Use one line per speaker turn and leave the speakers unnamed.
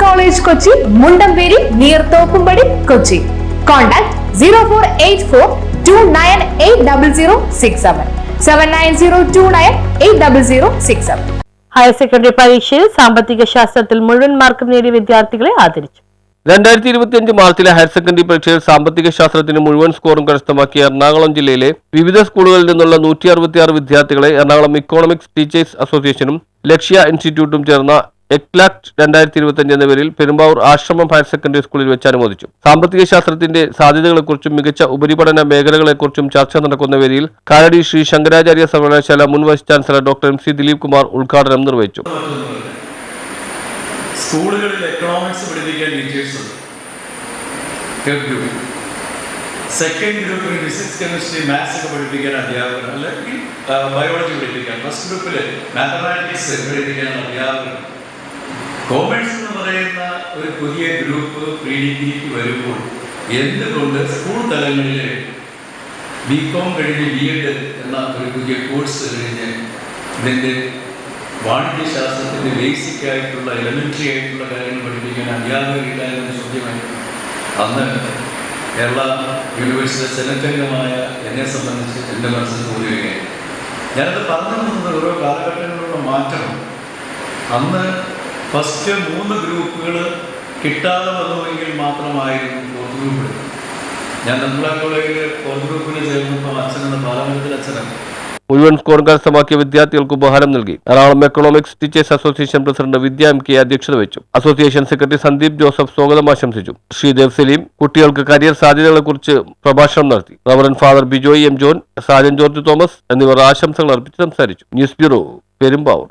College Kochi, Mundamberi near Thokumbadi, Kochi. Contact 0484298067 7902980067.
Higher secondary പരീക്ഷയിൽ സാമ്പത്തിക ശാസ്ത്രത്തിൽ മുഴുവൻ മാർക്ക് നേടിയ വിദ്യാർത്ഥികളെ ആദരിച്ചു.
2025 മാർച്ചിലെ ഹയർ സെക്കൻഡറി പരീക്ഷയിൽ സാമ്പത്തിക ശാസ്ത്രത്തിന് മുഴുവൻ സ്കോറും കരസ്ഥമാക്കിയ എറണാകുളം ജില്ലയിലെ വിവിധ സ്കൂളുകളിൽ നിന്നുള്ള 166 വിദ്യാർത്ഥികളെ എറണാകുളം ഇക്കോണമിക്സ് ടീച്ചേഴ്സ് അസോസിയേഷനും ലക്ഷ്യ ഇൻസ്റ്റിറ്റ്യൂട്ടും ചേർന്ന എക്ലാക്ട് 2025 എന്ന പേരിൽ പെരുമ്പാവൂർ ആശ്രമം ഹയർ സെക്കൻഡറി സ്കൂളിൽ വെച്ച് അനുമോദിച്ചു. സാമ്പത്തിക ശാസ്ത്രത്തിന്റെ സാധ്യതകളെക്കുറിച്ചും മികച്ച ഉപരിപഠന മേഖലകളെക്കുറിച്ചും ചർച്ച നടക്കുന്ന വേദിയിൽ കാലടി ശ്രീ ശങ്കരാചാര്യ സർവകലാശാല മുൻ vice chancellor doctor MC Dileep Kumar ഉദ്ഘാടനം നിർവഹിച്ചു.
സ്കൂളുകളിൽ എക്കണോമിക്സ് പഠിപ്പിക്കാൻ ടീച്ചേഴ്സ് ഉണ്ട്. സെക്കൻഡ് ഗ്രൂപ്പിൽ ഫിസിക്സ് കെമിസ്ട്രി മാത്സ് ഒക്കെ പഠിപ്പിക്കാൻ അധ്യാപകർ, അല്ലെങ്കിൽ ബയോളജി പഠിപ്പിക്കാൻ, ഫസ്റ്റ് ഗ്രൂപ്പിൽ മാത്തമാറ്റിക്സ് പഠിപ്പിക്കാൻ അധ്യാപകർ. കോമേഴ്സ് എന്ന് പറയുന്ന ഒരു പുതിയ ഗ്രൂപ്പ് പ്രീ ഡിഗ്രിക്ക് വരുമ്പോൾ എന്തുകൊണ്ട് സ്കൂൾ തലങ്ങളിൽ BCom കഴിഞ്ഞ് BEd എന്ന ഒരു പുതിയ കോഴ്സ് കഴിഞ്ഞ് ഇതിൻ്റെ വാണിജ്യശാസ്ത്രത്തിൻ്റെ ബേസിക് ആയിട്ടുള്ള എലമെൻ്ററി ആയിട്ടുള്ള കാര്യങ്ങൾ പഠിപ്പിക്കാൻ അധ്യാപകരില്ല എന്ന ചോദ്യമായി അന്ന് കേരള യൂണിവേഴ്സിറ്റി സെനറ്റ് അംഗമായ എന്നെ സംബന്ധിച്ച് എൻ്റെ മനസ്സിൽ തോന്നുകയാണ്. ഞാനത് പറഞ്ഞു തന്നത് ഓരോ കാലഘട്ടങ്ങളിലുള്ള മാറ്റം. അന്ന് ഫസ്റ്റ് 3 ഗ്രൂപ്പുകൾ കിട്ടാതെ വന്നുവെങ്കിൽ മാത്രമായിരുന്നു 4th ഗ്രൂപ്പ്. ഞാൻ നമ്മളെ കോളേജിൽ 4th ഗ്രൂപ്പിന് ചേർന്നപ്പോൾ അച്ഛനെന്ന പാർലമെന്റിൽ അച്ഛനാണ്.
മുഴുവൻ സ്കോർ കരസ്ഥമാക്കിയ വിദ്യാർത്ഥികൾക്ക് ഉപഹാരം നൽകി. Ernakulam economics teachers association president Vidya MK അധ്യക്ഷത വഹിച്ചു. അസോസിയേഷൻ സെക്രട്ടറി സന്ദീപ് ജോസഫ് സ്വാഗതം ആശംസിച്ചു. ശ്രീദേവ് സലീം കുട്ടികൾക്ക് കരിയർ സാധ്യതകളെക്കുറിച്ച് പ്രഭാഷണം നടത്തി. Reverend father Bijoy M. John, Sajan George Thomas എന്നിവർ ആശംസകൾ അർപ്പിച്ച് സംസാരിച്ചു. News bureau, Perumbavoor.